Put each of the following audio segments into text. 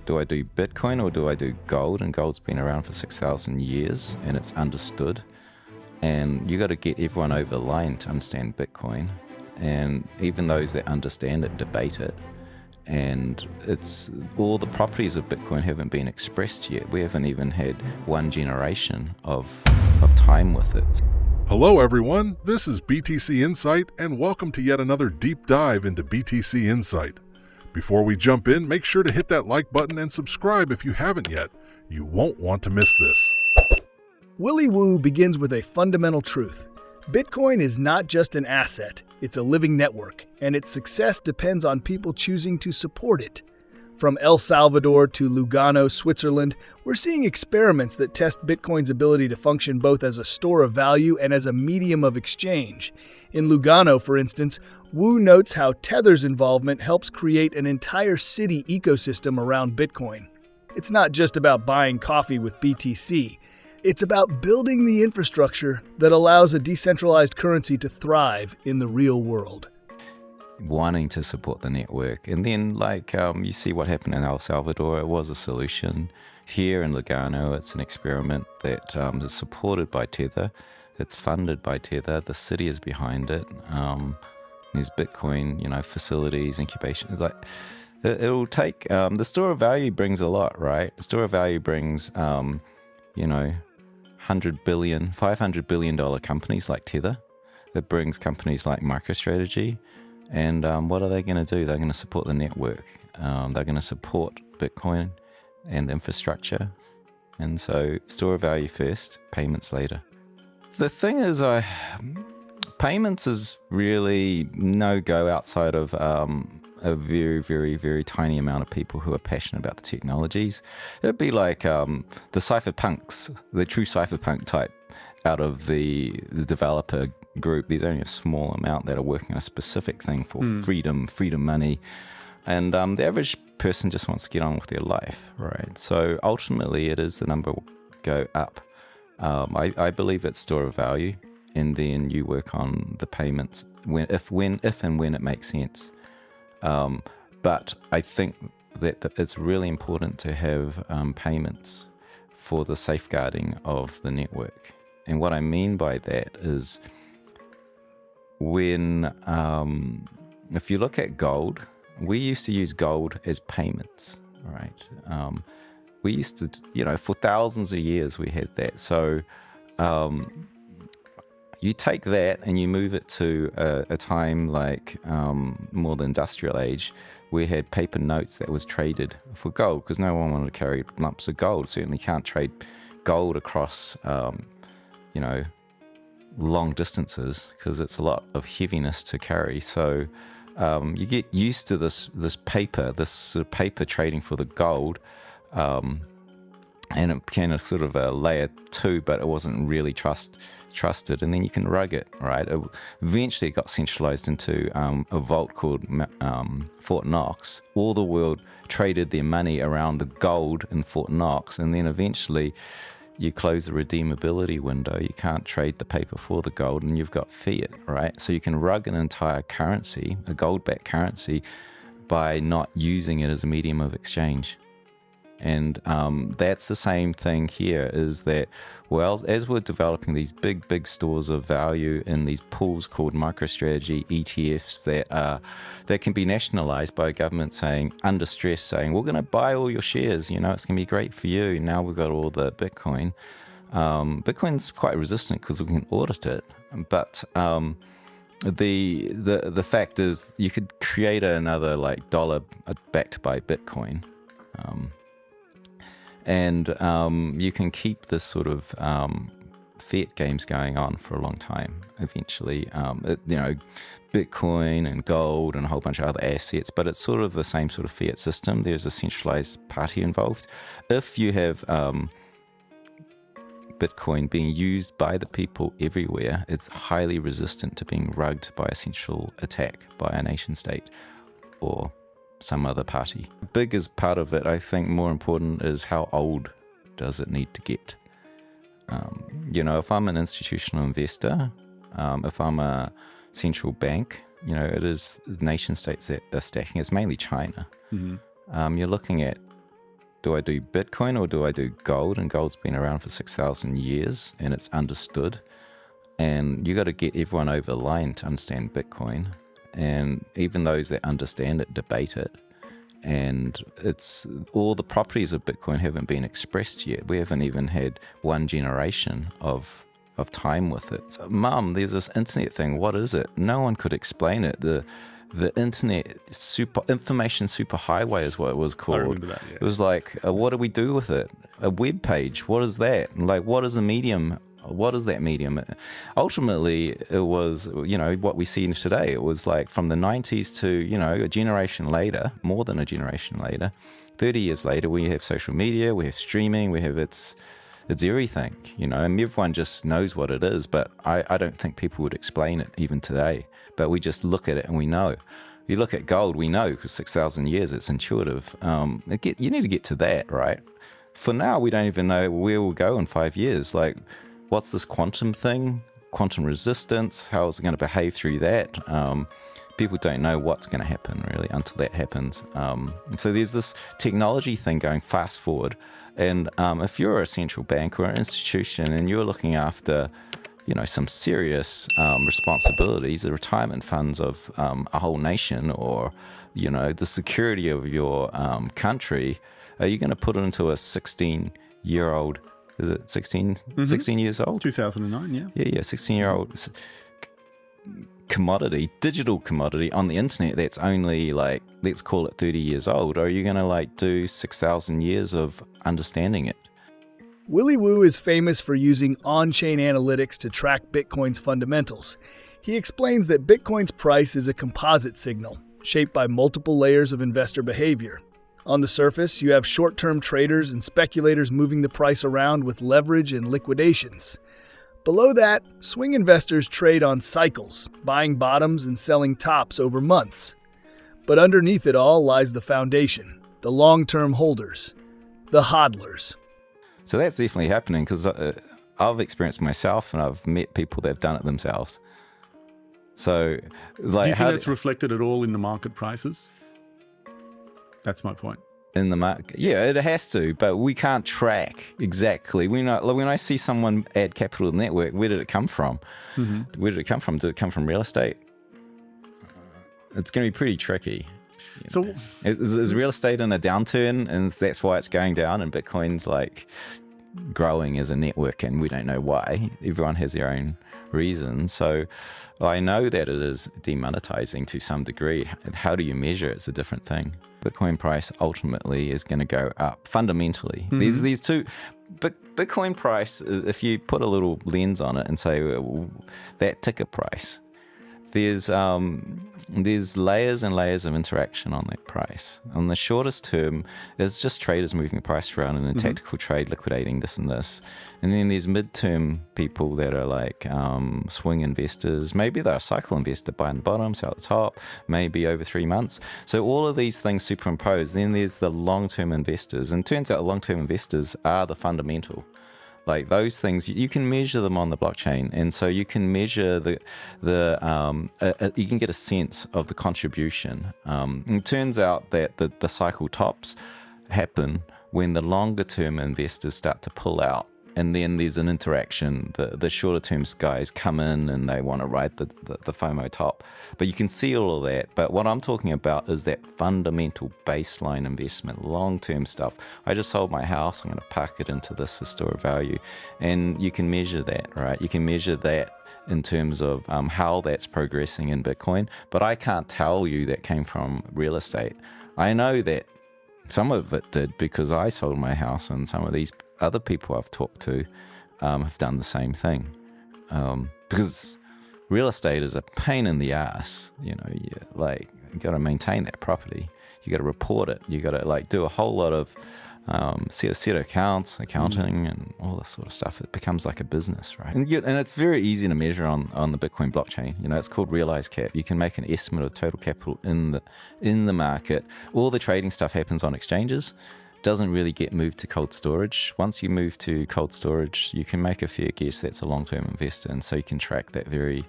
do I do Bitcoin or do I do gold? And gold's been around for 6,000 years and it's understood. And you got to get everyone over the line to understand Bitcoin. And even those that understand it debate it. And it's all the properties of Bitcoin haven't been expressed yet. We haven't even had one generation of time with it. Hello everyone, this is BTC Insight and welcome to yet another deep dive into BTC Insight. Before we jump in, make sure to hit that like button and subscribe if you haven't yet. You won't want to miss this. Willy Woo begins with a fundamental truth. Bitcoin is not just an asset, it's a living network, and its success depends on people choosing to support it. From El Salvador to Lugano, Switzerland, we're seeing experiments that test Bitcoin's ability to function both as a store of value and as a medium of exchange. In Lugano, for instance, Wu notes how Tether's involvement helps create an entire city ecosystem around Bitcoin. It's not just about buying coffee with BTC. It's about building the infrastructure that allows a decentralized currency to thrive in the real world. Wanting to support the network. And then you see what happened in El Salvador. It was a solution. Here in Lugano, it's an experiment that is supported by Tether. It's funded by Tether. The city is behind it. There's Bitcoin, facilities, incubation. It'll take, the store of value brings a lot, right? The store of value brings, $100 billion, $500 billion companies like Tether. It brings companies like MicroStrategy. And what are they going to do? They're going to support the network. They're going to support Bitcoin and infrastructure. And so store of value first, payments later. The thing is, payments is really no-go outside of a very, very, very tiny amount of people who are passionate about the technologies. It'd be like the cypherpunks, the true cypherpunk type out of the developer group. There's only a small amount that are working on a specific thing for freedom money. And the average person just wants to get on with their life, right? So ultimately it is the number will go up. I believe it's store of value, and then you work on the payments if and when it makes sense. But I think that it's really important to have payments for the safeguarding of the network. And what I mean by that is when, if you look at gold, we used to use gold as payments, right? We used to, for thousands of years we had that. So you take that and you move it to a time like more the industrial age. We had paper notes that was traded for gold because no one wanted to carry lumps of gold. Certainly can't trade gold across, long distances because it's a lot of heaviness to carry. So you get used to this paper, this sort of paper trading for the gold. And it became a sort of a layer 2, but it wasn't really trusted. And then you can rug it, right? Eventually it got centralized into a vault called Fort Knox. All the world traded their money around the gold in Fort Knox, and then eventually you close the redeemability window. You can't trade the paper for the gold, and you've got fiat, right? So you can rug an entire currency, a gold-backed currency, by not using it as a medium of exchange. And that's the same thing here, is that, well, as we're developing these big stores of value in these pools called MicroStrategy ETFs that can be nationalized by a government saying, under stress, saying, we're going to buy all your shares, it's going to be great for you. Now we've got all the Bitcoin. Bitcoin's quite resistant because we can audit it. But the fact is you could create another dollar backed by Bitcoin. And you can keep this sort of fiat games going on for a long time. Eventually, Bitcoin and gold and a whole bunch of other assets, but it's sort of the same sort of fiat system. There's a centralized party involved. If you have Bitcoin being used by the people everywhere, it's highly resistant to being rugged by a central attack by a nation state or some other party. Biggest part of it, I think more important, is how old does it need to get? If I'm an institutional investor, if I'm a central bank, it is nation states that are stacking. It's mainly China. Mm-hmm. You're looking at do I do Bitcoin or do I do gold? And gold's been around for 6,000 years and it's understood. And you got to get everyone over the line to understand Bitcoin. And even those that understand it debate it. And it's all the properties of Bitcoin haven't been expressed yet. We haven't even had one generation of time with it. So, Mum, there's this internet thing. What is it? No one could explain it. The internet information superhighway is what it was called. I remember that, yeah. It was like, what do we do with it? A web page. What is that? Like, what is a medium? What is that medium? Ultimately, it was, what we see today. It was like from the 90s to, a generation later, more than a generation later, 30 years later, we have social media, we have streaming, we have it's everything, and everyone just knows what it is. But I don't think people would explain it even today. But we just look at it and we know. You look at gold, we know because 6,000 years, it's intuitive. You need to get to that, right? For now, we don't even know where we'll go in 5 years. Like, what's this quantum thing? Quantum resistance? How is it going to behave through that? People don't know what's going to happen really until that happens. So there's this technology thing going fast forward. And if you're a central bank or an institution and you're looking after, some serious responsibilities, the retirement funds of a whole nation or, the security of your country, are you going to put it into a 16-year-old? Is it 16 years old? 2009, yeah. Yeah, 16-year-old commodity, digital commodity on the internet that's only like, let's call it 30 years old. Or are you going to do 6,000 years of understanding it? Willy Woo is famous for using on-chain analytics to track Bitcoin's fundamentals. He explains that Bitcoin's price is a composite signal, shaped by multiple layers of investor behavior. On the surface, you have short-term traders and speculators moving the price around with leverage and liquidations. Below that, swing investors trade on cycles, buying bottoms and selling tops over months. But underneath it all lies the foundation, the long-term holders, the hodlers. So that's definitely happening because I've experienced myself and I've met people that have done it themselves. So, do you think that's reflected at all in the market prices? That's my point. In the market, yeah, it has to, but we can't track exactly. When I see someone add capital to the network, where did it come from? Mm-hmm. Where did it come from? Did it come from real estate? It's going to be pretty tricky. So, is real estate in a downturn, and that's why it's going down, and Bitcoin's growing as a network, and we don't know why. Everyone has their own reasons. So I know that it is demonetizing to some degree. How do you measure it's a different thing. Bitcoin price ultimately is going to go up fundamentally. Mm-hmm. These two, Bitcoin price, if you put a little lens on it and say that ticket price, there's layers and layers of interaction on that price. On the shortest term, it's just traders moving the price around in a tactical trade, liquidating this and this. And then there's mid-term people that are swing investors. Maybe they're a cycle investor, buy in the bottom, sell at the top, maybe over 3 months. So all of these things superimpose. Then there's the long-term investors. And it turns out long-term investors are the fundamental. Those things, you can measure them on the blockchain, and so you can measure you can get a sense of the contribution. It turns out that the cycle tops happen when the longer term investors start to pull out, and then there's an interaction. The shorter term guys come in and they want to ride the FOMO top. But you can see all of that. But what I'm talking about is that fundamental baseline investment, long-term stuff. I just sold my house. I'm going to pack it into this to store value. And you can measure that, right? You can measure that in terms of how that's progressing in Bitcoin. But I can't tell you that came from real estate. I know that some of it did because I sold my house, and some of these other people I've talked to have done the same thing. Because real estate is a pain in the ass. You got to maintain that property. You got to report it. You got to do a whole lot of set accounting and all this sort of stuff. It becomes like a business, right? And it's very easy to measure on the Bitcoin blockchain. It's called realized cap. You can make an estimate of total capital in the market. All the trading stuff happens on exchanges. Doesn't really get moved to cold storage. Once you move to cold storage, you can make a fair guess that's a long-term investor, and so you can track that very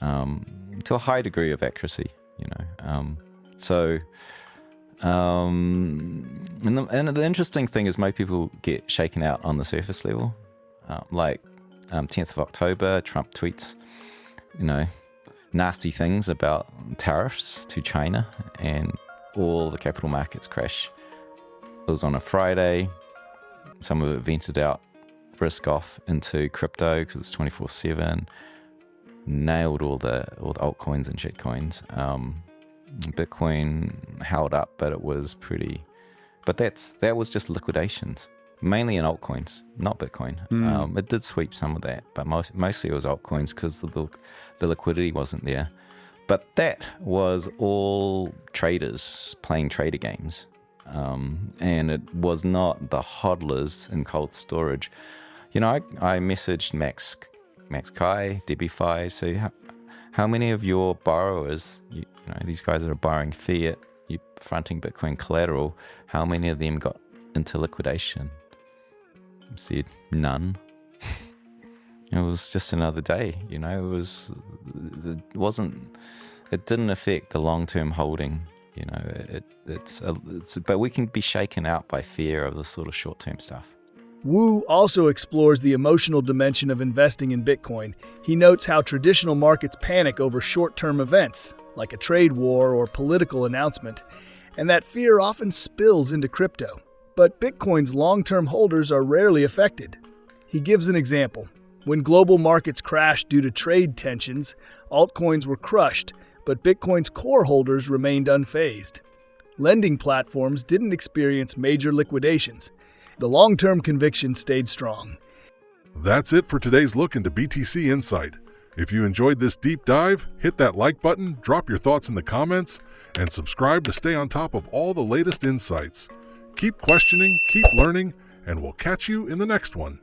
to a high degree of accuracy. So And the interesting thing is most people get shaken out on the surface level. 10th of October, Trump tweets, nasty things about tariffs to China, and all the capital markets crash. It was on a Friday. Some of it vented out risk off into crypto because it's 24/7. Nailed all the altcoins and shitcoins. Bitcoin held up, but it was pretty. But that was just liquidations, mainly in altcoins, not Bitcoin. It did sweep some of that, but mostly it was altcoins because the liquidity wasn't there. But that was all traders playing trader games, and it was not the hodlers in cold storage. I messaged Max Kai, DebiFi, so how many of your borrowers, these guys that are borrowing fiat, you fronting Bitcoin collateral, how many of them got into liquidation? I said none. It was just another day, it didn't affect the long-term holding, but we can be shaken out by fear of the sort of short-term stuff. Wu also explores the emotional dimension of investing in Bitcoin. He notes how traditional markets panic over short-term events, like a trade war or political announcement, and that fear often spills into crypto. But Bitcoin's long-term holders are rarely affected. He gives an example. When global markets crashed due to trade tensions, altcoins were crushed, but Bitcoin's core holders remained unfazed. Lending platforms didn't experience major liquidations. The long-term conviction stayed strong. That's it for today's look into BTC Insight. If you enjoyed this deep dive, hit that like button, drop your thoughts in the comments, and subscribe to stay on top of all the latest insights. Keep questioning, keep learning, and we'll catch you in the next one.